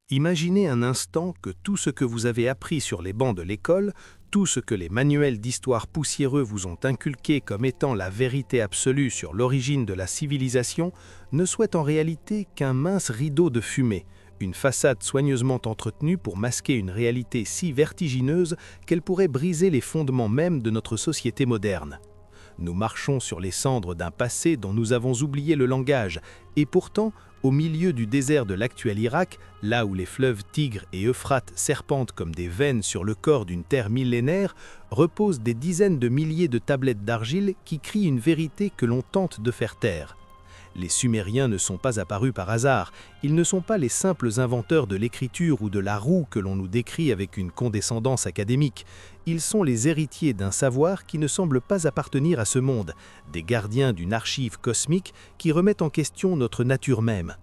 Imaginez un instant que tout ce que vous avez appris sur les bancs de l'école, tout ce que les manuels d'histoire poussiéreux vous ont inculqué comme étant la vérité absolue sur l'origine de la civilisation, ne soit en réalité qu'un mince rideau de fumée, une façade soigneusement entretenue pour masquer une réalité si vertigineuse qu'elle pourrait briser les fondements mêmes de notre société moderne. Nous marchons sur les cendres d'un passé dont nous avons oublié le langage, et pourtant, au milieu du désert de l'actuel Irak, là où les fleuves Tigre et Euphrate serpentent comme des veines sur le corps d'une terre millénaire, reposent des dizaines de milliers de tablettes d'argile qui crient une vérité que l'on tente de faire taire. Les Sumériens ne sont pas apparus par hasard, ils ne sont pas les simples inventeurs de l'écriture ou de la roue que l'on nous décrit avec une condescendance académique. Ils sont les héritiers d'un savoir qui ne semble pas appartenir à ce monde, des gardiens d'une archive cosmique qui remet en question notre nature même.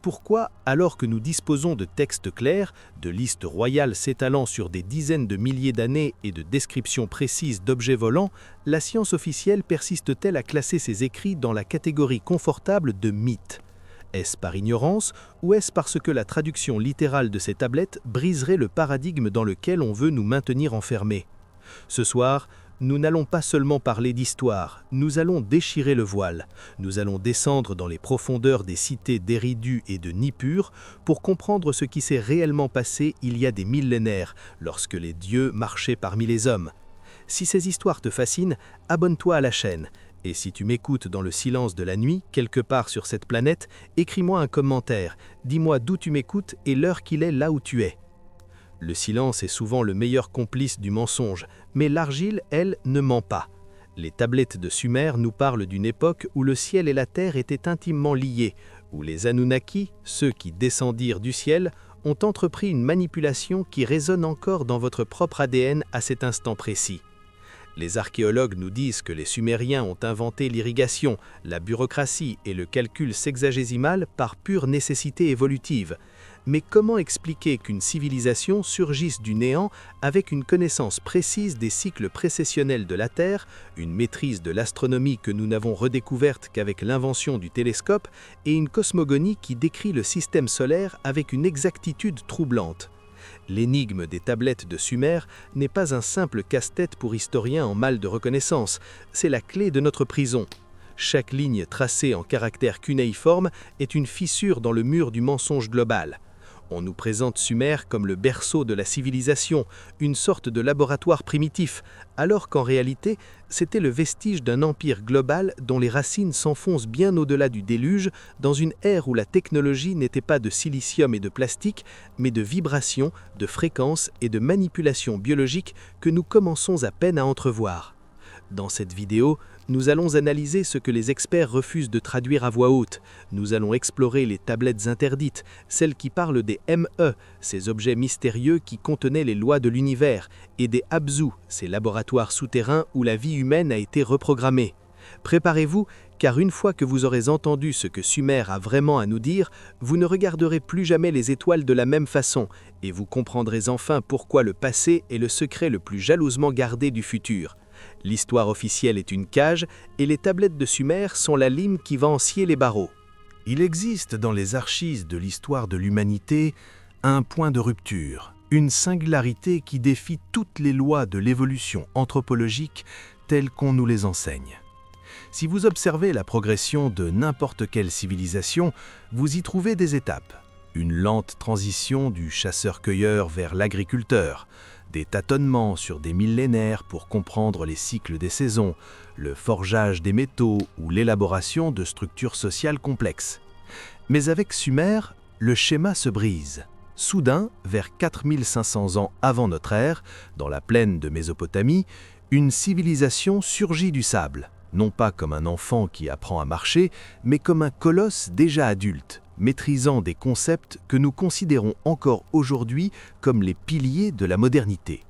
Pourquoi, alors que nous disposons de textes clairs, de listes royales s'étalant sur des dizaines de milliers d'années et de descriptions précises d'objets volants, la science officielle persiste-t-elle à classer ces écrits dans la catégorie confortable de mythes? Est-ce par ignorance ou est-ce parce que la traduction littérale de ces tablettes briserait le paradigme dans lequel on veut nous maintenir enfermés? Ce soir, nous n'allons pas seulement parler d'histoire, nous allons déchirer le voile. Nous allons descendre dans les profondeurs des cités d'Éridu et de Nippur pour comprendre ce qui s'est réellement passé il y a des millénaires, lorsque les dieux marchaient parmi les hommes. Si ces histoires te fascinent, abonne-toi à la chaîne. Et si tu m'écoutes dans le silence de la nuit, quelque part sur cette planète, écris-moi un commentaire, dis-moi d'où tu m'écoutes et l'heure qu'il est là où tu es. Le silence est souvent le meilleur complice du mensonge, mais l'argile, elle, ne ment pas. Les tablettes de Sumer nous parlent d'une époque où le ciel et la terre étaient intimement liés, où les Anunnaki, ceux qui descendirent du ciel, ont entrepris une manipulation qui résonne encore dans votre propre ADN à cet instant précis. Les archéologues nous disent que les Sumériens ont inventé l'irrigation, la bureaucratie et le calcul sexagésimal par pure nécessité évolutive. Mais comment expliquer qu'une civilisation surgisse du néant avec une connaissance précise des cycles précessionnels de la Terre, une maîtrise de l'astronomie que nous n'avons redécouverte qu'avec l'invention du télescope et une cosmogonie qui décrit le système solaire avec une exactitude troublante? L'énigme des tablettes de Sumer n'est pas un simple casse-tête pour historiens en mal de reconnaissance, c'est la clé de notre prison. Chaque ligne tracée en caractères cunéiformes est une fissure dans le mur du mensonge global. On nous présente Sumer comme le berceau de la civilisation, une sorte de laboratoire primitif, alors qu'en réalité, c'était le vestige d'un empire global dont les racines s'enfoncent bien au-delà du déluge, dans une ère où la technologie n'était pas de silicium et de plastique, mais de vibrations, de fréquences et de manipulations biologiques que nous commençons à peine à entrevoir. Dans cette vidéo, nous allons analyser ce que les experts refusent de traduire à voix haute. Nous allons explorer les tablettes interdites, celles qui parlent des ME, ces objets mystérieux qui contenaient les lois de l'univers, et des Abzu, ces laboratoires souterrains où la vie humaine a été reprogrammée. Préparez-vous, car une fois que vous aurez entendu ce que Sumer a vraiment à nous dire, vous ne regarderez plus jamais les étoiles de la même façon, et vous comprendrez enfin pourquoi le passé est le secret le plus jalousement gardé du futur. L'histoire officielle est une cage et les tablettes de Sumer sont la lime qui va en scier les barreaux. Il existe dans les archives de l'histoire de l'humanité un point de rupture, une singularité qui défie toutes les lois de l'évolution anthropologique telles qu'on nous les enseigne. Si vous observez la progression de n'importe quelle civilisation, vous y trouvez des étapes. Une lente transition du chasseur-cueilleur vers l'agriculteur, des tâtonnements sur des millénaires pour comprendre les cycles des saisons, le forgeage des métaux ou l'élaboration de structures sociales complexes. Mais avec Sumer, le schéma se brise. Soudain, vers 4500 ans avant notre ère, dans la plaine de Mésopotamie, une civilisation surgit du sable, non pas comme un enfant qui apprend à marcher, mais comme un colosse déjà adulte, maîtrisant des concepts que nous considérons encore aujourd'hui comme les piliers de la modernité.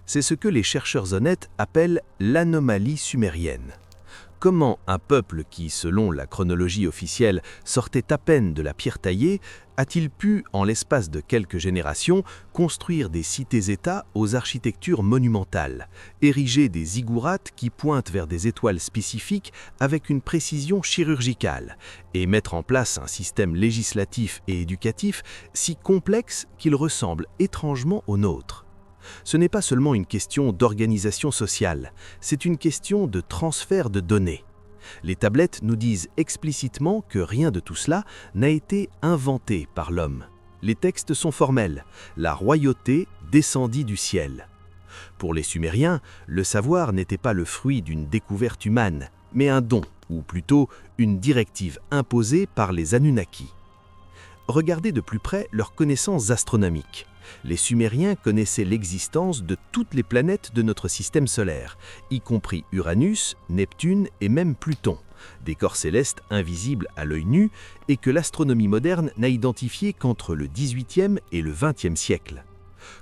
C'est ce que les chercheurs honnêtes appellent l'anomalie sumérienne. Comment un peuple qui, selon la chronologie officielle, sortait à peine de la pierre taillée, a-t-il pu, en l'espace de quelques générations, construire des cités-États aux architectures monumentales, ériger des ziggourats qui pointent vers des étoiles spécifiques avec une précision chirurgicale, et mettre en place un système législatif et éducatif si complexe qu'il ressemble étrangement au nôtre? Ce n'est pas seulement une question d'organisation sociale, c'est une question de transfert de données. Les tablettes nous disent explicitement que rien de tout cela n'a été inventé par l'homme. Les textes sont formels, la royauté descendit du ciel. Pour les Sumériens, le savoir n'était pas le fruit d'une découverte humaine, mais un don, ou plutôt une directive imposée par les Anunnaki. Regardez de plus près leurs connaissances astronomiques. Les Sumériens connaissaient l'existence de toutes les planètes de notre système solaire, y compris Uranus, Neptune et même Pluton, des corps célestes invisibles à l'œil nu et que l'astronomie moderne n'a identifiés qu'entre le XVIIIe et le XXe siècle.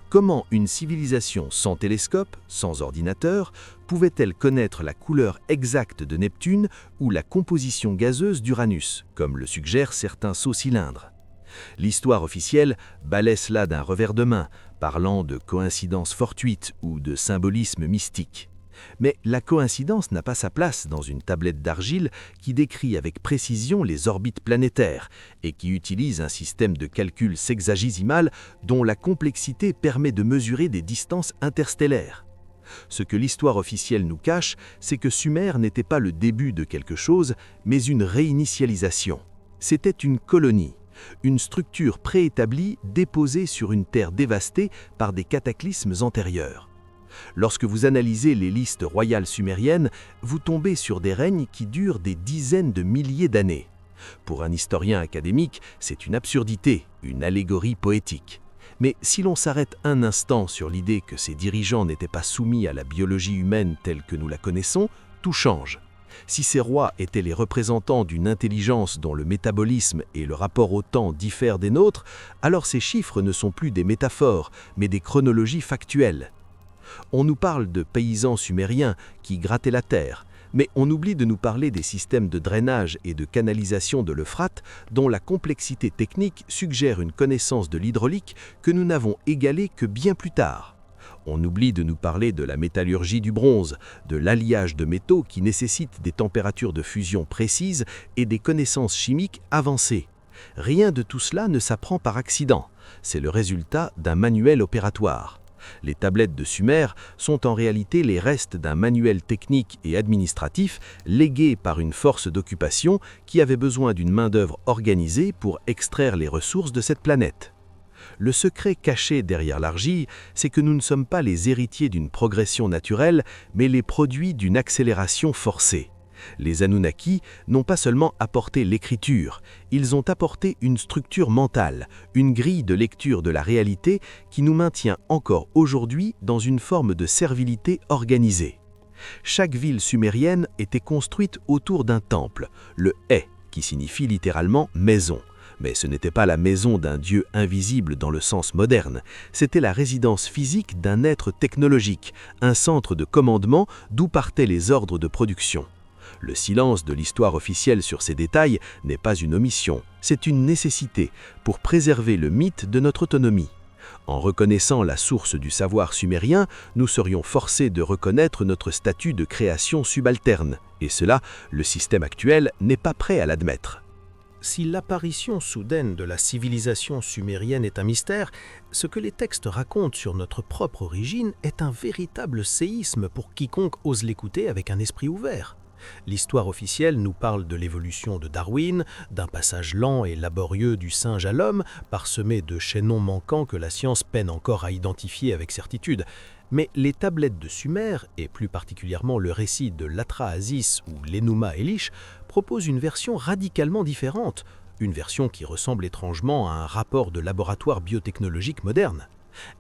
Comment une civilisation sans télescope, sans ordinateur, pouvait-elle connaître la couleur exacte de Neptune ou la composition gazeuse d'Uranus, comme le suggèrent certains sceaux cylindres? L'histoire officielle balaie cela d'un revers de main, parlant de coïncidence fortuite ou de symbolisme mystique. Mais la coïncidence n'a pas sa place dans une tablette d'argile qui décrit avec précision les orbites planétaires et qui utilise un système de calcul sexagésimal dont la complexité permet de mesurer des distances interstellaires. Ce que l'histoire officielle nous cache, c'est que Sumer n'était pas le début de quelque chose, mais une réinitialisation. C'était une colonie. Une structure préétablie déposée sur une terre dévastée par des cataclysmes antérieurs. Lorsque vous analysez les listes royales sumériennes, vous tombez sur des règnes qui durent des dizaines de milliers d'années. Pour un historien académique, c'est une absurdité, une allégorie poétique. Mais si l'on s'arrête un instant sur l'idée que ces dirigeants n'étaient pas soumis à la biologie humaine telle que nous la connaissons, tout change. Si ces rois étaient les représentants d'une intelligence dont le métabolisme et le rapport au temps diffèrent des nôtres, alors ces chiffres ne sont plus des métaphores, mais des chronologies factuelles. On nous parle de paysans sumériens qui grattaient la terre, mais on oublie de nous parler des systèmes de drainage et de canalisation de l'Euphrate dont la complexité technique suggère une connaissance de l'hydraulique que nous n'avons égalée que bien plus tard. On oublie de nous parler de la métallurgie du bronze, de l'alliage de métaux qui nécessitent des températures de fusion précises et des connaissances chimiques avancées. Rien de tout cela ne s'apprend par accident, c'est le résultat d'un manuel opératoire. Les tablettes de Sumer sont en réalité les restes d'un manuel technique et administratif légué par une force d'occupation qui avait besoin d'une main-d'œuvre organisée pour extraire les ressources de cette planète. Le secret caché derrière l'argile, c'est que nous ne sommes pas les héritiers d'une progression naturelle, mais les produits d'une accélération forcée. Les Anunnaki n'ont pas seulement apporté l'écriture, ils ont apporté une structure mentale, une grille de lecture de la réalité qui nous maintient encore aujourd'hui dans une forme de servilité organisée. Chaque ville sumérienne était construite autour d'un temple, le He, qui signifie littéralement « maison ». Mais ce n'était pas la maison d'un dieu invisible dans le sens moderne, c'était la résidence physique d'un être technologique, un centre de commandement d'où partaient les ordres de production. Le silence de l'histoire officielle sur ces détails n'est pas une omission, c'est une nécessité pour préserver le mythe de notre autonomie. En reconnaissant la source du savoir sumérien, nous serions forcés de reconnaître notre statut de création subalterne, et cela, le système actuel n'est pas prêt à l'admettre. Si l'apparition soudaine de la civilisation sumérienne est un mystère, ce que les textes racontent sur notre propre origine est un véritable séisme pour quiconque ose l'écouter avec un esprit ouvert. L'histoire officielle nous parle de l'évolution de Darwin, d'un passage lent et laborieux du singe à l'homme, parsemé de chaînons manquants que la science peine encore à identifier avec certitude. Mais les tablettes de Sumer, et plus particulièrement le récit de l'Atrahasis ou l'Enuma Elish, proposent une version radicalement différente, une version qui ressemble étrangement à un rapport de laboratoire biotechnologique moderne.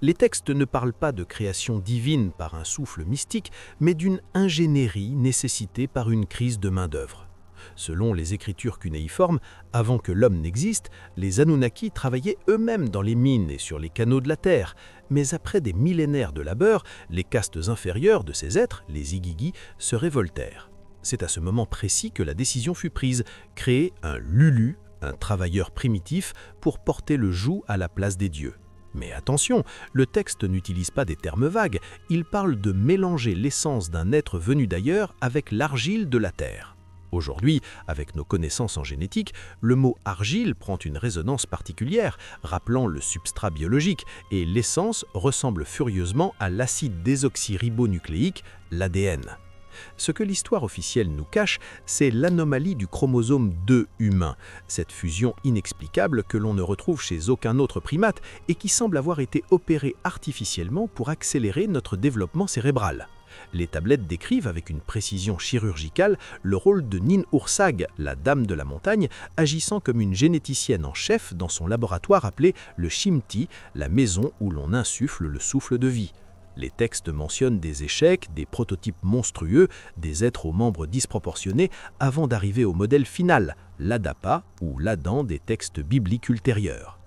Les textes ne parlent pas de création divine par un souffle mystique, mais d'une ingénierie nécessitée par une crise de main-d'œuvre. Selon les écritures cunéiformes, avant que l'homme n'existe, les Anunnaki travaillaient eux-mêmes dans les mines et sur les canaux de la terre, mais après des millénaires de labeur, les castes inférieures de ces êtres, les Igigi, se révoltèrent. C'est à ce moment précis que la décision fut prise, créer un Lulu, un travailleur primitif, pour porter le joug à la place des dieux. Mais attention, le texte n'utilise pas des termes vagues, il parle de mélanger l'essence d'un être venu d'ailleurs avec l'argile de la terre. Aujourd'hui, avec nos connaissances en génétique, le mot argile prend une résonance particulière, rappelant le substrat biologique, et l'essence ressemble furieusement à l'acide désoxyribonucléique, l'ADN. Ce que l'histoire officielle nous cache, c'est l'anomalie du chromosome 2 humain, cette fusion inexplicable que l'on ne retrouve chez aucun autre primate et qui semble avoir été opérée artificiellement pour accélérer notre développement cérébral. Les tablettes décrivent avec une précision chirurgicale le rôle de Ninhursag, la dame de la montagne, agissant comme une généticienne en chef dans son laboratoire appelé le Shimti, la maison où l'on insuffle le souffle de vie. Les textes mentionnent des échecs, des prototypes monstrueux, des êtres aux membres disproportionnés, avant d'arriver au modèle final, l'Adapa ou l'Adam des textes bibliques ultérieurs.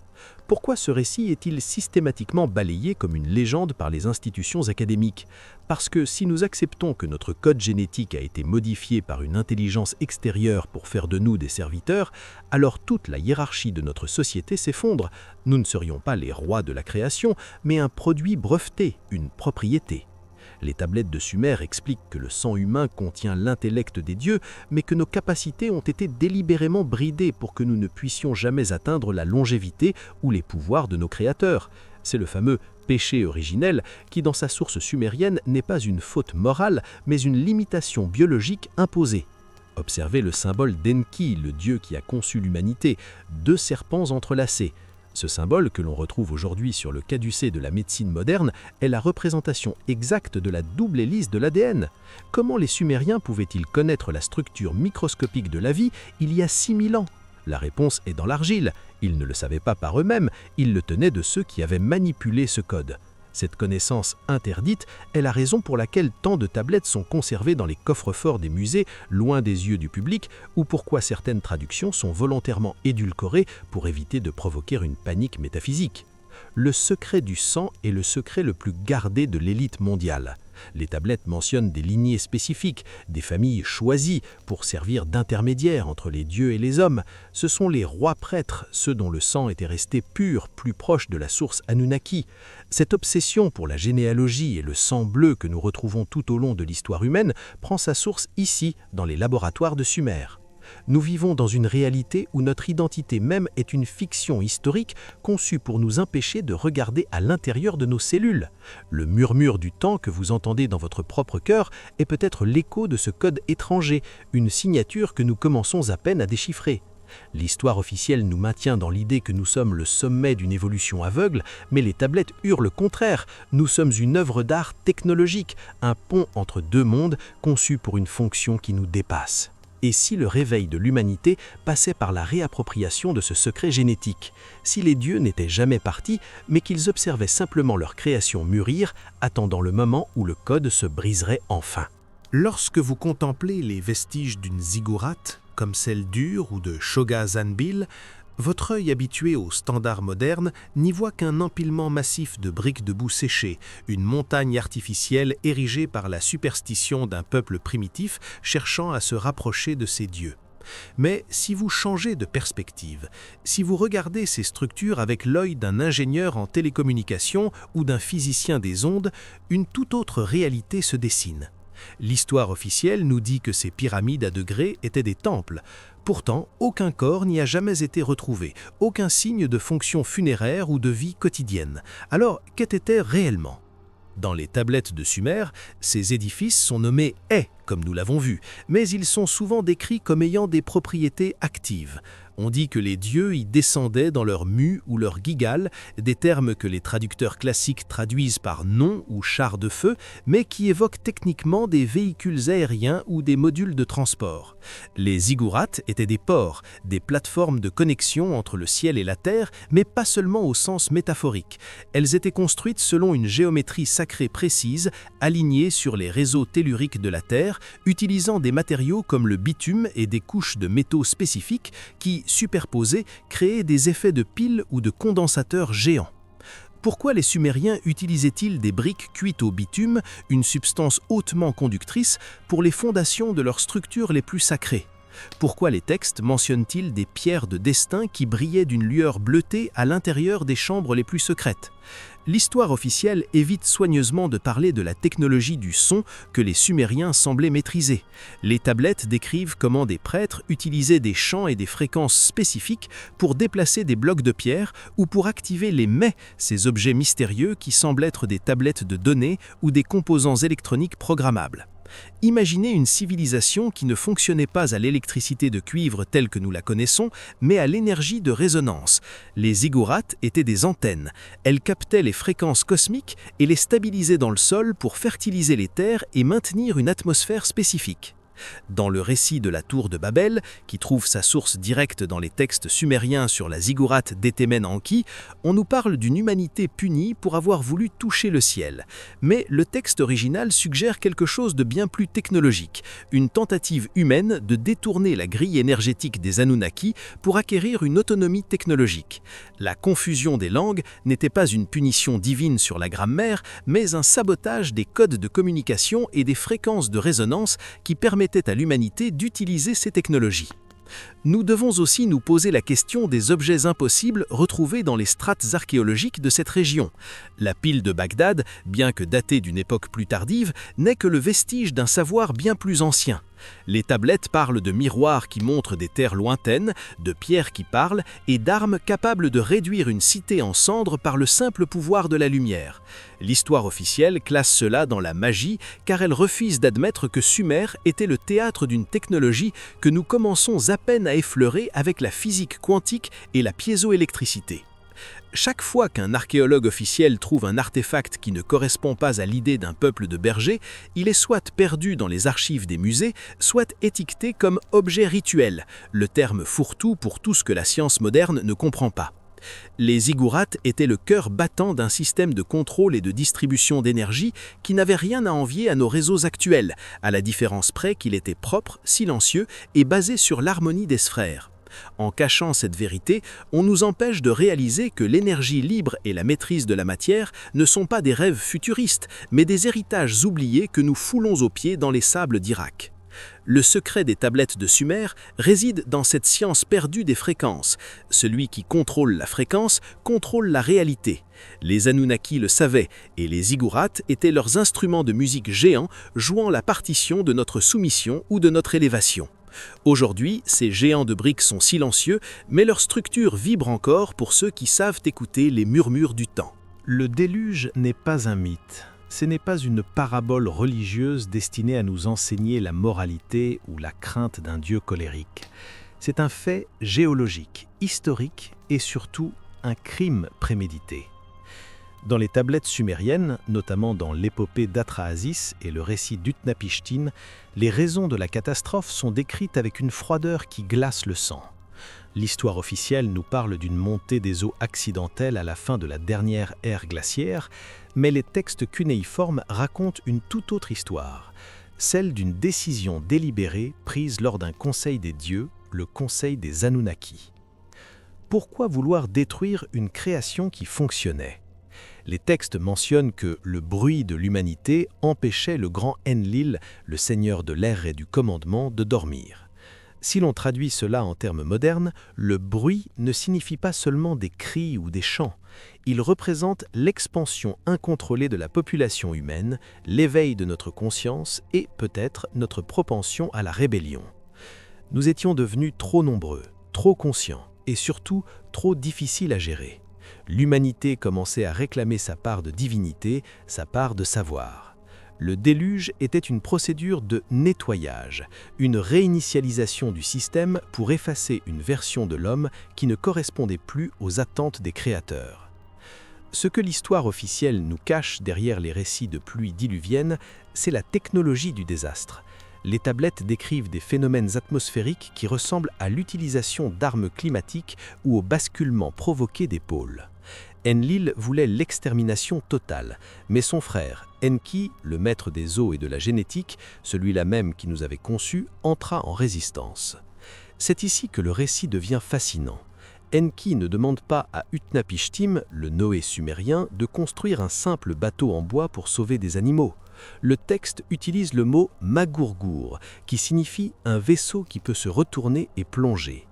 Pourquoi ce récit est-il systématiquement balayé comme une légende par les institutions académiques? Parce que si nous acceptons que notre code génétique a été modifié par une intelligence extérieure pour faire de nous des serviteurs, alors toute la hiérarchie de notre société s'effondre. Nous ne serions pas les rois de la création, mais un produit breveté, une propriété. Les tablettes de Sumer expliquent que le sang humain contient l'intellect des dieux, mais que nos capacités ont été délibérément bridées pour que nous ne puissions jamais atteindre la longévité ou les pouvoirs de nos créateurs. C'est le fameux péché originel qui, dans sa source sumérienne, n'est pas une faute morale, mais une limitation biologique imposée. Observez le symbole d'Enki, le dieu qui a conçu l'humanité, 2 serpents entrelacés. Ce symbole, que l'on retrouve aujourd'hui sur le caducée de la médecine moderne, est la représentation exacte de la double hélice de l'ADN. Comment les Sumériens pouvaient-ils connaître la structure microscopique de la vie il y a 6000 ans? La réponse est dans l'argile. Ils ne le savaient pas par eux-mêmes, ils le tenaient de ceux qui avaient manipulé ce code. Cette connaissance interdite est la raison pour laquelle tant de tablettes sont conservées dans les coffres-forts des musées, loin des yeux du public, ou pourquoi certaines traductions sont volontairement édulcorées pour éviter de provoquer une panique métaphysique. Le secret du sang est le secret le plus gardé de l'élite mondiale. Les tablettes mentionnent des lignées spécifiques, des familles choisies pour servir d'intermédiaires entre les dieux et les hommes. Ce sont les rois prêtres, ceux dont le sang était resté pur, plus proche de la source Anunnaki. Cette obsession pour la généalogie et le sang bleu que nous retrouvons tout au long de l'histoire humaine prend sa source ici, dans les laboratoires de Sumer. Nous vivons dans une réalité où notre identité même est une fiction historique conçue pour nous empêcher de regarder à l'intérieur de nos cellules. Le murmure du temps que vous entendez dans votre propre cœur est peut-être l'écho de ce code étranger, une signature que nous commençons à peine à déchiffrer. L'histoire officielle nous maintient dans l'idée que nous sommes le sommet d'une évolution aveugle, mais les tablettes hurlent le contraire. Nous sommes une œuvre d'art technologique, un pont entre 2 mondes conçu pour une fonction qui nous dépasse. Et si le réveil de l'humanité passait par la réappropriation de ce secret génétique, si les dieux n'étaient jamais partis, mais qu'ils observaient simplement leur création mûrir, attendant le moment où le code se briserait enfin. Lorsque vous contemplez les vestiges d'une ziggourate, comme celle d'Ur ou de Shogha-Zanbil, votre œil habitué aux standards modernes n'y voit qu'un empilement massif de briques de boue séchées, une montagne artificielle érigée par la superstition d'un peuple primitif cherchant à se rapprocher de ses dieux. Mais si vous changez de perspective, si vous regardez ces structures avec l'œil d'un ingénieur en télécommunications ou d'un physicien des ondes, une toute autre réalité se dessine. L'histoire officielle nous dit que ces pyramides à degrés étaient des temples. Pourtant, aucun corps n'y a jamais été retrouvé, aucun signe de fonction funéraire ou de vie quotidienne. Alors, qu'était-elle réellement ? Dans les tablettes de Sumer, ces édifices sont nommés « ais », comme nous l'avons vu, mais ils sont souvent décrits comme ayant des propriétés actives. On dit que les dieux y descendaient dans leur mue ou leur gigal, des termes que les traducteurs classiques traduisent par nom ou char de feu, mais qui évoquent techniquement des véhicules aériens ou des modules de transport. Les ziggourats étaient des ports, des plateformes de connexion entre le ciel et la terre, mais pas seulement au sens métaphorique. Elles étaient construites selon une géométrie sacrée précise, alignées sur les réseaux telluriques de la Terre, utilisant des matériaux comme le bitume et des couches de métaux spécifiques qui, superposés, créaient des effets de piles ou de condensateurs géants. Pourquoi les Sumériens utilisaient-ils des briques cuites au bitume, une substance hautement conductrice, pour les fondations de leurs structures les plus sacrées? Pourquoi les textes mentionnent-ils des pierres de destin qui brillaient d'une lueur bleutée à l'intérieur des chambres les plus secrètes? L'histoire officielle évite soigneusement de parler de la technologie du son que les Sumériens semblaient maîtriser. Les tablettes décrivent comment des prêtres utilisaient des chants et des fréquences spécifiques pour déplacer des blocs de pierre ou pour activer les mets, ces objets mystérieux qui semblent être des tablettes de données ou des composants électroniques programmables. Imaginez une civilisation qui ne fonctionnait pas à l'électricité de cuivre telle que nous la connaissons, mais à l'énergie de résonance. Les ziggourats étaient des antennes. Elles captaient les fréquences cosmiques et les stabilisaient dans le sol pour fertiliser les terres et maintenir une atmosphère spécifique. Dans le récit de la tour de Babel, qui trouve sa source directe dans les textes sumériens sur la ziggourate d'Etemen-Anki, on nous parle d'une humanité punie pour avoir voulu toucher le ciel. Mais le texte original suggère quelque chose de bien plus technologique, une tentative humaine de détourner la grille énergétique des Anunnaki pour acquérir une autonomie technologique. La confusion des langues n'était pas une punition divine sur la grammaire, mais un sabotage des codes de communication et des fréquences de résonance qui permettaient à l'humanité d'utiliser ces technologies. Nous devons aussi nous poser la question des objets impossibles retrouvés dans les strates archéologiques de cette région. La pile de Bagdad, bien que datée d'une époque plus tardive, n'est que le vestige d'un savoir bien plus ancien. Les tablettes parlent de miroirs qui montrent des terres lointaines, de pierres qui parlent et d'armes capables de réduire une cité en cendres par le simple pouvoir de la lumière. L'histoire officielle classe cela dans la magie car elle refuse d'admettre que Sumer était le théâtre d'une technologie que nous commençons à peine à effleurer avec la physique quantique et la piézoélectricité. Chaque fois qu'un archéologue officiel trouve un artefact qui ne correspond pas à l'idée d'un peuple de bergers, il est soit perdu dans les archives des musées, soit étiqueté comme objet rituel, le terme fourre-tout pour tout ce que la science moderne ne comprend pas. Les ziggourats étaient le cœur battant d'un système de contrôle et de distribution d'énergie qui n'avait rien à envier à nos réseaux actuels, à la différence près qu'il était propre, silencieux et basé sur l'harmonie des sphères. En cachant cette vérité, on nous empêche de réaliser que l'énergie libre et la maîtrise de la matière ne sont pas des rêves futuristes, mais des héritages oubliés que nous foulons aux pieds dans les sables d'Irak. Le secret des tablettes de Sumer réside dans cette science perdue des fréquences. Celui qui contrôle la fréquence contrôle la réalité. Les Anunnaki le savaient et les ziggourats étaient leurs instruments de musique géants jouant la partition de notre soumission ou de notre élévation. Aujourd'hui, ces géants de briques sont silencieux, mais leur structure vibre encore pour ceux qui savent écouter les murmures du temps. Le déluge n'est pas un mythe. Ce n'est pas une parabole religieuse destinée à nous enseigner la moralité ou la crainte d'un dieu colérique. C'est un fait géologique, historique et surtout un crime prémédité. Dans les tablettes sumériennes, notamment dans l'épopée d'Atrahasis et le récit d'Utnapishtim, les raisons de la catastrophe sont décrites avec une froideur qui glace le sang. L'histoire officielle nous parle d'une montée des eaux accidentelle à la fin de la dernière ère glaciaire, mais les textes cunéiformes racontent une toute autre histoire, celle d'une décision délibérée prise lors d'un conseil des dieux, le conseil des Anunnaki. Pourquoi vouloir détruire une création qui fonctionnait ? Les textes mentionnent que le bruit de l'humanité empêchait le grand Enlil, le seigneur de l'air et du commandement, de dormir. Si l'on traduit cela en termes modernes, le bruit ne signifie pas seulement des cris ou des chants. Il représente l'expansion incontrôlée de la population humaine, l'éveil de notre conscience et peut-être notre propension à la rébellion. Nous étions devenus trop nombreux, trop conscients et surtout trop difficiles à gérer. L'humanité commençait à réclamer sa part de divinité, sa part de savoir. Le déluge était une procédure de nettoyage, une réinitialisation du système pour effacer une version de l'homme qui ne correspondait plus aux attentes des créateurs. Ce que l'histoire officielle nous cache derrière les récits de pluie diluvienne, c'est la technologie du désastre. Les tablettes décrivent des phénomènes atmosphériques qui ressemblent à l'utilisation d'armes climatiques ou au basculement provoqué des pôles. Enlil voulait l'extermination totale, mais son frère, Enki, le maître des eaux et de la génétique, celui-là même qui nous avait conçus, entra en résistance. C'est ici que le récit devient fascinant. Enki ne demande pas à Utnapishtim, le Noé sumérien, de construire un simple bateau en bois pour sauver des animaux. Le texte utilise le mot magurgur, qui signifie un vaisseau qui peut se retourner et plonger.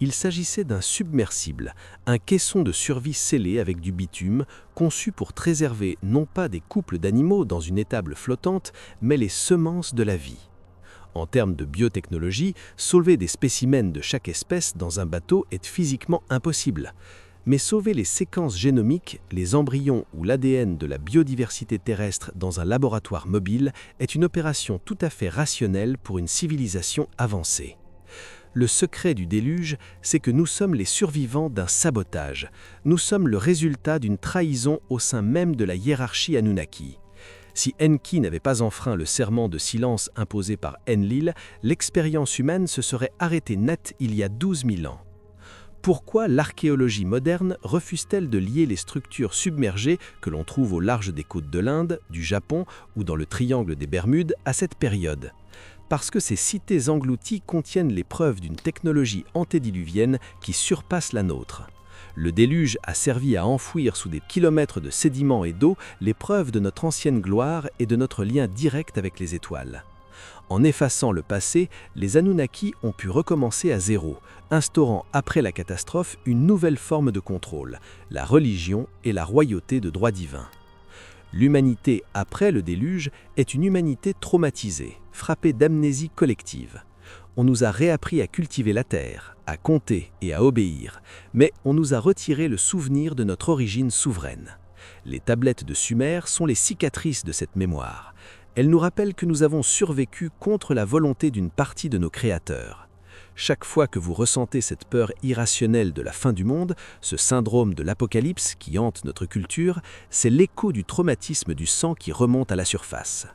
Il s'agissait d'un submersible, un caisson de survie scellé avec du bitume, conçu pour préserver non pas des couples d'animaux dans une étable flottante, mais les semences de la vie. En termes de biotechnologie, sauver des spécimens de chaque espèce dans un bateau est physiquement impossible. Mais sauver les séquences génomiques, les embryons ou l'ADN de la biodiversité terrestre dans un laboratoire mobile est une opération tout à fait rationnelle pour une civilisation avancée. Le secret du déluge, c'est que nous sommes les survivants d'un sabotage. Nous sommes le résultat d'une trahison au sein même de la hiérarchie Anunnaki. Si Enki n'avait pas enfreint le serment de silence imposé par Enlil, l'expérience humaine se serait arrêtée net il y a 12 000 ans. Pourquoi l'archéologie moderne refuse-t-elle de lier les structures submergées que l'on trouve au large des côtes de l'Inde, du Japon ou dans le triangle des Bermudes à cette période ? Parce que ces cités englouties contiennent les preuves d'une technologie antédiluvienne qui surpasse la nôtre. Le déluge a servi à enfouir sous des kilomètres de sédiments et d'eau les preuves de notre ancienne gloire et de notre lien direct avec les étoiles. En effaçant le passé, les Anunnaki ont pu recommencer à zéro, instaurant après la catastrophe une nouvelle forme de contrôle, la religion et la royauté de droit divin. L'humanité après le déluge est une humanité traumatisée, frappée d'amnésie collective. On nous a réappris à cultiver la terre, à compter et à obéir, mais on nous a retiré le souvenir de notre origine souveraine. Les tablettes de Sumer sont les cicatrices de cette mémoire. Elles nous rappellent que nous avons survécu contre la volonté d'une partie de nos créateurs. Chaque fois que vous ressentez cette peur irrationnelle de la fin du monde, ce syndrome de l'apocalypse qui hante notre culture, c'est l'écho du traumatisme du sang qui remonte à la surface.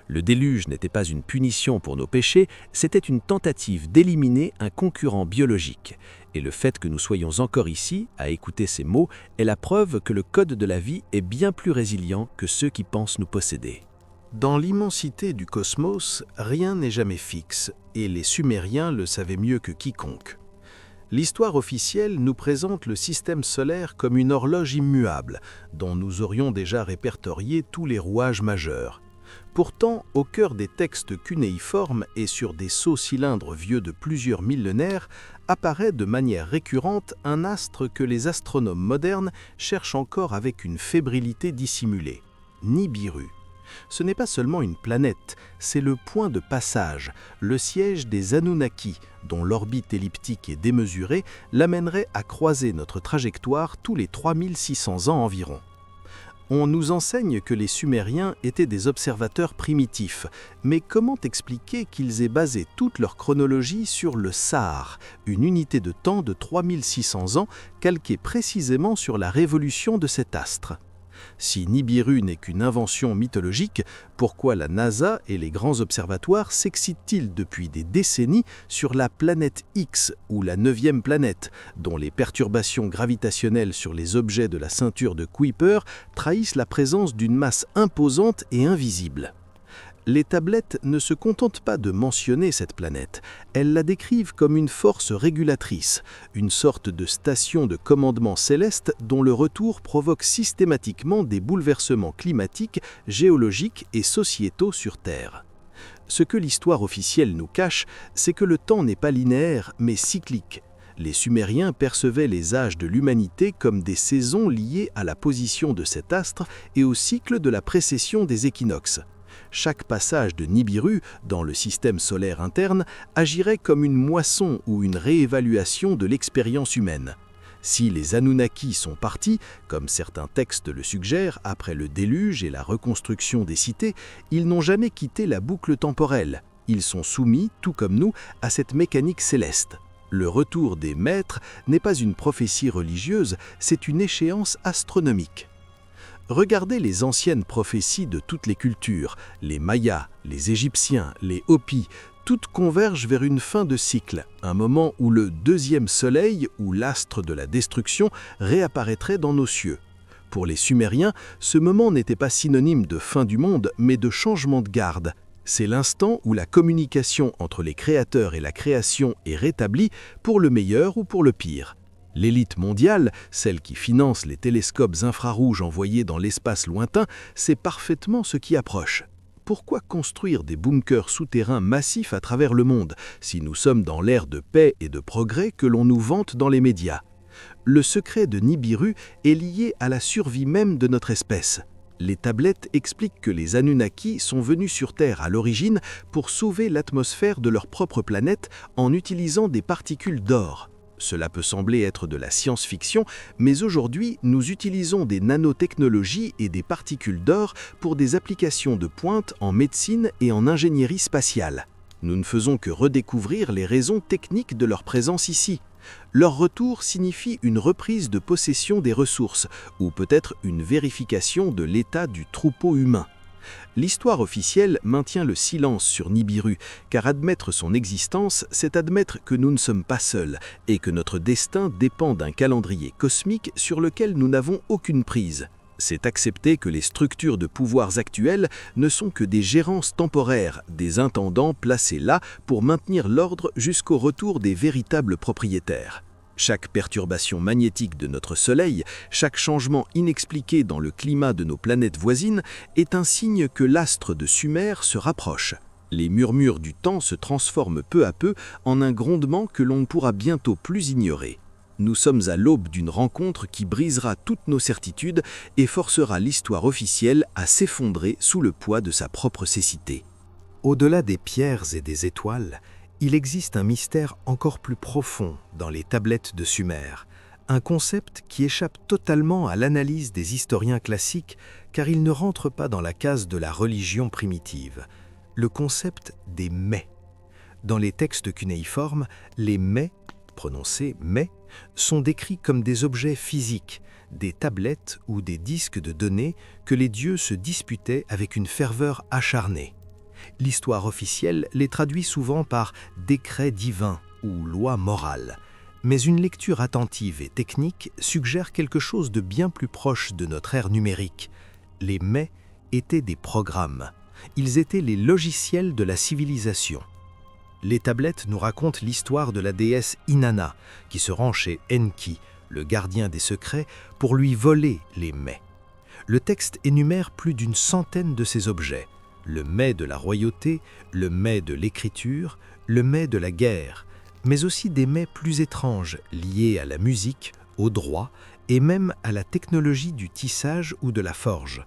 Le déluge n'était pas une punition pour nos péchés, c'était une tentative d'éliminer un concurrent biologique. Et le fait que nous soyons encore ici, à écouter ces mots, est la preuve que le code de la vie est bien plus résilient que ceux qui pensent nous posséder. Dans l'immensité du cosmos, rien n'est jamais fixe, et les Sumériens le savaient mieux que quiconque. L'histoire officielle nous présente le système solaire comme une horloge immuable, dont nous aurions déjà répertorié tous les rouages majeurs. Pourtant, au cœur des textes cunéiformes et sur des sceaux cylindres vieux de plusieurs millénaires, apparaît de manière récurrente un astre que les astronomes modernes cherchent encore avec une fébrilité dissimulée, Nibiru. Ce n'est pas seulement une planète, c'est le point de passage, le siège des Anunnaki, dont l'orbite elliptique et démesurée l'amènerait à croiser notre trajectoire tous les 3600 ans environ. On nous enseigne que les Sumériens étaient des observateurs primitifs, mais comment expliquer qu'ils aient basé toute leur chronologie sur le Sahar, une unité de temps de 3600 ans calquée précisément sur la révolution de cet astre ? Si Nibiru n'est qu'une invention mythologique, pourquoi la NASA et les grands observatoires s'excitent-ils depuis des décennies sur la planète X ou la 9e planète, dont les perturbations gravitationnelles sur les objets de la ceinture de Kuiper trahissent la présence d'une masse imposante et invisible ? Les tablettes ne se contentent pas de mentionner cette planète, elles la décrivent comme une force régulatrice, une sorte de station de commandement céleste dont le retour provoque systématiquement des bouleversements climatiques, géologiques et sociétaux sur Terre. Ce que l'histoire officielle nous cache, c'est que le temps n'est pas linéaire, mais cyclique. Les Sumériens percevaient les âges de l'humanité comme des saisons liées à la position de cet astre et au cycle de la précession des équinoxes. Chaque passage de Nibiru dans le système solaire interne agirait comme une moisson ou une réévaluation de l'expérience humaine. Si les Anunnaki sont partis, comme certains textes le suggèrent, après le déluge et la reconstruction des cités, ils n'ont jamais quitté la boucle temporelle. Ils sont soumis, tout comme nous, à cette mécanique céleste. Le retour des maîtres n'est pas une prophétie religieuse, c'est une échéance astronomique. Regardez les anciennes prophéties de toutes les cultures, les Mayas, les Égyptiens, les Hopis, toutes convergent vers une fin de cycle, un moment où le deuxième soleil ou l'astre de la destruction réapparaîtrait dans nos cieux. Pour les Sumériens, ce moment n'était pas synonyme de fin du monde, mais de changement de garde. C'est l'instant où la communication entre les créateurs et la création est rétablie pour le meilleur ou pour le pire. L'élite mondiale, celle qui finance les télescopes infrarouges envoyés dans l'espace lointain, sait parfaitement ce qui approche. Pourquoi construire des bunkers souterrains massifs à travers le monde, si nous sommes dans l'ère de paix et de progrès que l'on nous vante dans les médias? Le secret de Nibiru est lié à la survie même de notre espèce. Les tablettes expliquent que les Anunnaki sont venus sur Terre à l'origine pour sauver l'atmosphère de leur propre planète en utilisant des particules d'or. Cela peut sembler être de la science-fiction, mais aujourd'hui, nous utilisons des nanotechnologies et des particules d'or pour des applications de pointe en médecine et en ingénierie spatiale. Nous ne faisons que redécouvrir les raisons techniques de leur présence ici. Leur retour signifie une reprise de possession des ressources, ou peut-être une vérification de l'état du troupeau humain. L'histoire officielle maintient le silence sur Nibiru, car admettre son existence, c'est admettre que nous ne sommes pas seuls, et que notre destin dépend d'un calendrier cosmique sur lequel nous n'avons aucune prise. C'est accepter que les structures de pouvoirs actuelles ne sont que des gérances temporaires, des intendants placés là pour maintenir l'ordre jusqu'au retour des véritables propriétaires. Chaque perturbation magnétique de notre Soleil, chaque changement inexpliqué dans le climat de nos planètes voisines est un signe que l'astre de Sumer se rapproche. Les murmures du temps se transforment peu à peu en un grondement que l'on ne pourra bientôt plus ignorer. Nous sommes à l'aube d'une rencontre qui brisera toutes nos certitudes et forcera l'histoire officielle à s'effondrer sous le poids de sa propre cécité. Au-delà des pierres et des étoiles, il existe un mystère encore plus profond dans les tablettes de Sumer, un concept qui échappe totalement à l'analyse des historiens classiques car il ne rentre pas dans la case de la religion primitive, le concept des mets. Dans les textes cunéiformes, les mets, prononcés mets, sont décrits comme des objets physiques, des tablettes ou des disques de données que les dieux se disputaient avec une ferveur acharnée. L'histoire officielle les traduit souvent par décret divin ou loi morale, mais une lecture attentive et technique suggère quelque chose de bien plus proche de notre ère numérique. Les mets étaient des programmes. Ils étaient les logiciels de la civilisation. Les tablettes nous racontent l'histoire de la déesse Inanna, qui se rend chez Enki, le gardien des secrets, pour lui voler les mets. Le texte énumère plus d'une centaine de ces objets. Le mets de la royauté, le mets de l'écriture, le mets de la guerre, mais aussi des mets plus étranges liés à la musique, au droit et même à la technologie du tissage ou de la forge.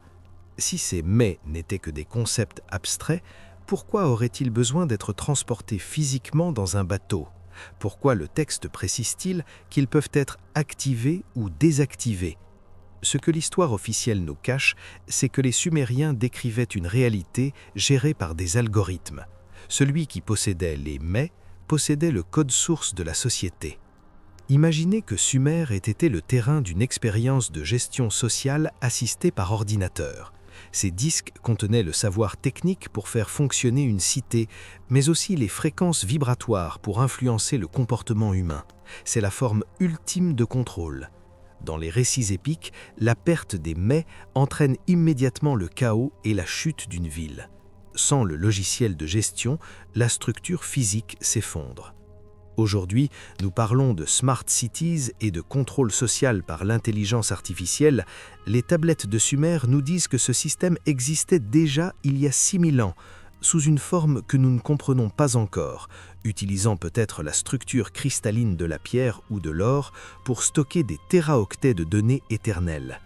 Si ces mets n'étaient que des concepts abstraits, pourquoi auraient-ils besoin d'être transportés physiquement dans un bateau? Pourquoi le texte précise-t-il qu'ils peuvent être activés ou désactivés? Ce que l'histoire officielle nous cache, c'est que les Sumériens décrivaient une réalité gérée par des algorithmes. Celui qui possédait les mets possédait le code source de la société. Imaginez que Sumer ait été le terrain d'une expérience de gestion sociale assistée par ordinateur. Ces disques contenaient le savoir technique pour faire fonctionner une cité, mais aussi les fréquences vibratoires pour influencer le comportement humain. C'est la forme ultime de contrôle. Dans les récits épiques, la perte des mets entraîne immédiatement le chaos et la chute d'une ville. Sans le logiciel de gestion, la structure physique s'effondre. Aujourd'hui, nous parlons de smart cities et de contrôle social par l'intelligence artificielle. Les tablettes de Sumer nous disent que ce système existait déjà il y a 6000 ans, sous une forme que nous ne comprenons pas encore, utilisant peut-être la structure cristalline de la pierre ou de l'or pour stocker des téraoctets de données éternelles.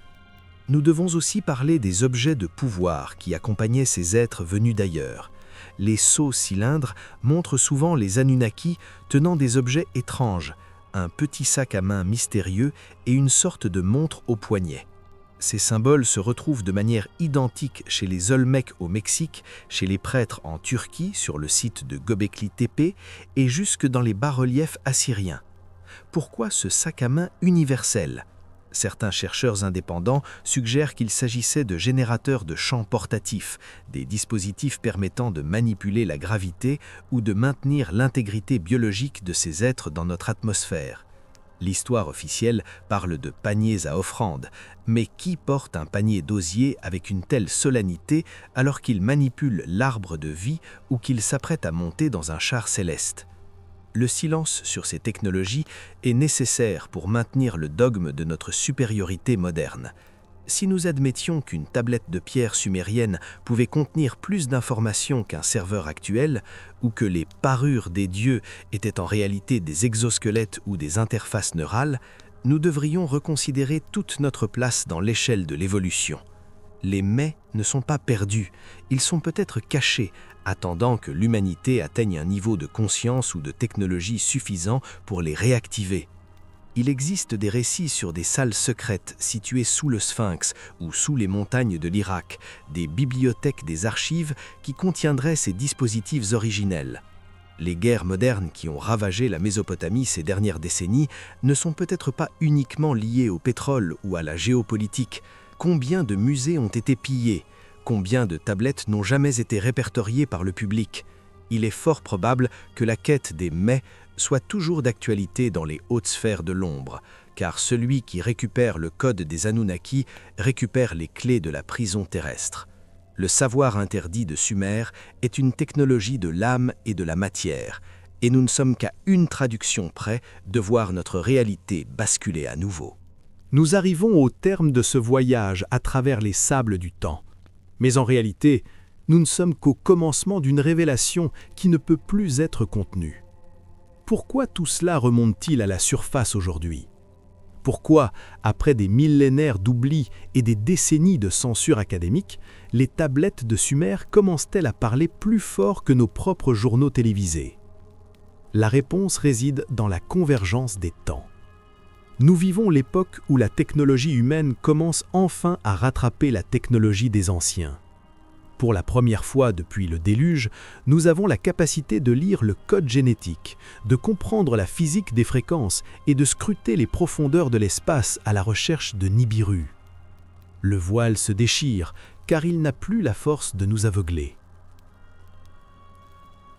Nous devons aussi parler des objets de pouvoir qui accompagnaient ces êtres venus d'ailleurs. Les sceaux cylindres montrent souvent les Anunnaki tenant des objets étranges, un petit sac à main mystérieux et une sorte de montre au poignet. Ces symboles se retrouvent de manière identique chez les Olmecs au Mexique, chez les prêtres en Turquie sur le site de Göbekli Tepe et jusque dans les bas-reliefs assyriens. Pourquoi ce sac à main universel ? Certains chercheurs indépendants suggèrent qu'il s'agissait de générateurs de champs portatifs, des dispositifs permettant de manipuler la gravité ou de maintenir l'intégrité biologique de ces êtres dans notre atmosphère. L'histoire officielle parle de paniers à offrandes, mais qui porte un panier d'osier avec une telle solennité alors qu'il manipule l'arbre de vie ou qu'il s'apprête à monter dans un char céleste ? Le silence sur ces technologies est nécessaire pour maintenir le dogme de notre supériorité moderne. Si nous admettions qu'une tablette de pierre sumérienne pouvait contenir plus d'informations qu'un serveur actuel, ou que les parures des dieux étaient en réalité des exosquelettes ou des interfaces neurales, nous devrions reconsidérer toute notre place dans l'échelle de l'évolution. Les mais ne sont pas perdus, ils sont peut-être cachés, attendant que l'humanité atteigne un niveau de conscience ou de technologie suffisant pour les réactiver. Il existe des récits sur des salles secrètes situées sous le Sphinx ou sous les montagnes de l'Irak, des bibliothèques des archives qui contiendraient ces dispositifs originels. Les guerres modernes qui ont ravagé la Mésopotamie ces dernières décennies ne sont peut-être pas uniquement liées au pétrole ou à la géopolitique. Combien de musées ont été pillés? Combien de tablettes n'ont jamais été répertoriées par le public? Il est fort probable que la quête des mais soit toujours d'actualité dans les hautes sphères de l'ombre, car celui qui récupère le code des Anunnaki récupère les clés de la prison terrestre. Le savoir interdit de Sumer est une technologie de l'âme et de la matière, et nous ne sommes qu'à une traduction près de voir notre réalité basculer à nouveau. Nous arrivons au terme de ce voyage à travers les sables du temps. Mais en réalité, nous ne sommes qu'au commencement d'une révélation qui ne peut plus être contenue. Pourquoi tout cela remonte-t-il à la surface aujourd'hui? Pourquoi, après des millénaires d'oubli et des décennies de censure académique, les tablettes de Sumer commencent-elles à parler plus fort que nos propres journaux télévisés? La réponse réside dans la convergence des temps. Nous vivons l'époque où la technologie humaine commence enfin à rattraper la technologie des anciens. Pour la première fois depuis le déluge, nous avons la capacité de lire le code génétique, de comprendre la physique des fréquences et de scruter les profondeurs de l'espace à la recherche de Nibiru. Le voile se déchire, car il n'a plus la force de nous aveugler.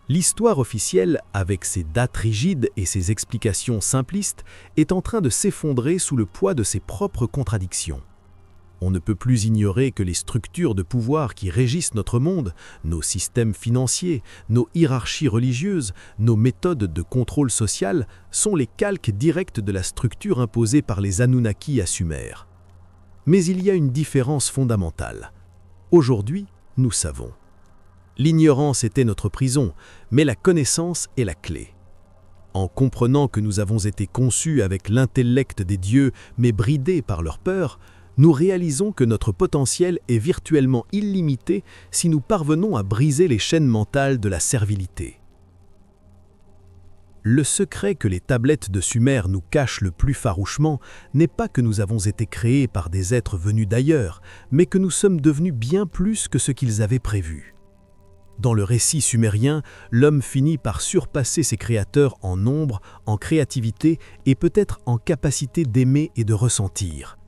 L'histoire officielle, avec ses dates rigides et ses explications simplistes, est en train de s'effondrer sous le poids de ses propres contradictions. On ne peut plus ignorer que les structures de pouvoir qui régissent notre monde, nos systèmes financiers, nos hiérarchies religieuses, nos méthodes de contrôle social, sont les calques directs de la structure imposée par les Anunnaki à Sumer. Mais il y a une différence fondamentale. Aujourd'hui, nous savons. L'ignorance était notre prison, mais la connaissance est la clé. En comprenant que nous avons été conçus avec l'intellect des dieux, mais bridés par leur peur, nous réalisons que notre potentiel est virtuellement illimité si nous parvenons à briser les chaînes mentales de la servilité. Le secret que les tablettes de Sumer nous cachent le plus farouchement n'est pas que nous avons été créés par des êtres venus d'ailleurs, mais que nous sommes devenus bien plus que ce qu'ils avaient prévu. Dans le récit sumérien, l'homme finit par surpasser ses créateurs en nombre, en créativité et peut-être en capacité d'aimer et de ressentir.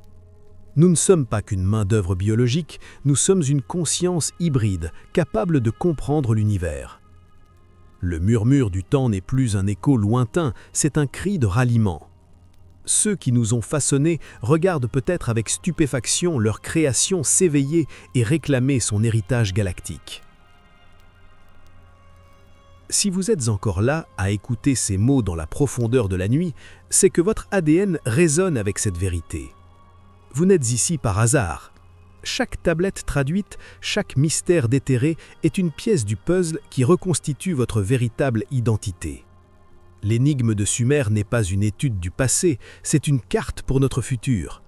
Nous ne sommes pas qu'une main-d'œuvre biologique, nous sommes une conscience hybride, capable de comprendre l'univers. Le murmure du temps n'est plus un écho lointain, c'est un cri de ralliement. Ceux qui nous ont façonnés regardent peut-être avec stupéfaction leur création s'éveiller et réclamer son héritage galactique. Si vous êtes encore là à écouter ces mots dans la profondeur de la nuit, c'est que votre ADN résonne avec cette vérité. Vous n'êtes ici par hasard. Chaque tablette traduite, chaque mystère déterré est une pièce du puzzle qui reconstitue votre véritable identité. L'énigme de Sumer n'est pas une étude du passé, c'est une carte pour notre futur.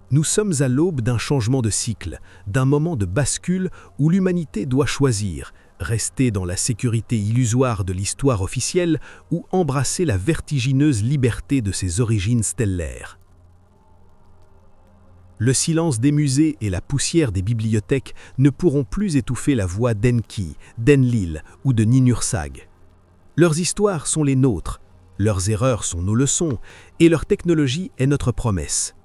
Nous sommes à l'aube d'un changement de cycle, d'un moment de bascule où l'humanité doit choisir, rester dans la sécurité illusoire de l'histoire officielle ou embrasser la vertigineuse liberté de ses origines stellaires. Le silence des musées et la poussière des bibliothèques ne pourront plus étouffer la voix d'Enki, d'Enlil ou de Ninhursag. Leurs histoires sont les nôtres, leurs erreurs sont nos leçons et leur technologie est notre promesse.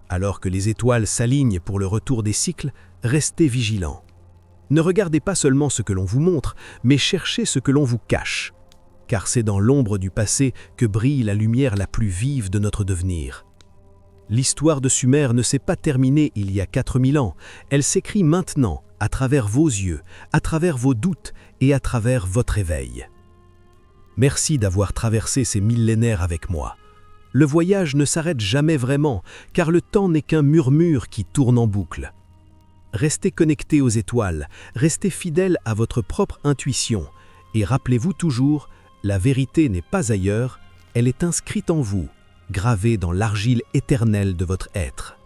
Alors que les étoiles s'alignent pour le retour des cycles, restez vigilants. Ne regardez pas seulement ce que l'on vous montre, mais cherchez ce que l'on vous cache. Car c'est dans l'ombre du passé que brille la lumière la plus vive de notre devenir. L'histoire de Sumer ne s'est pas terminée il y a 4000 ans, elle s'écrit maintenant, à travers vos yeux, à travers vos doutes et à travers votre éveil. Merci d'avoir traversé ces millénaires avec moi. Le voyage ne s'arrête jamais vraiment, car le temps n'est qu'un murmure qui tourne en boucle. Restez connectés aux étoiles, restez fidèles à votre propre intuition, et rappelez-vous toujours, la vérité n'est pas ailleurs, elle est inscrite en vous, gravée dans l'argile éternelle de votre être.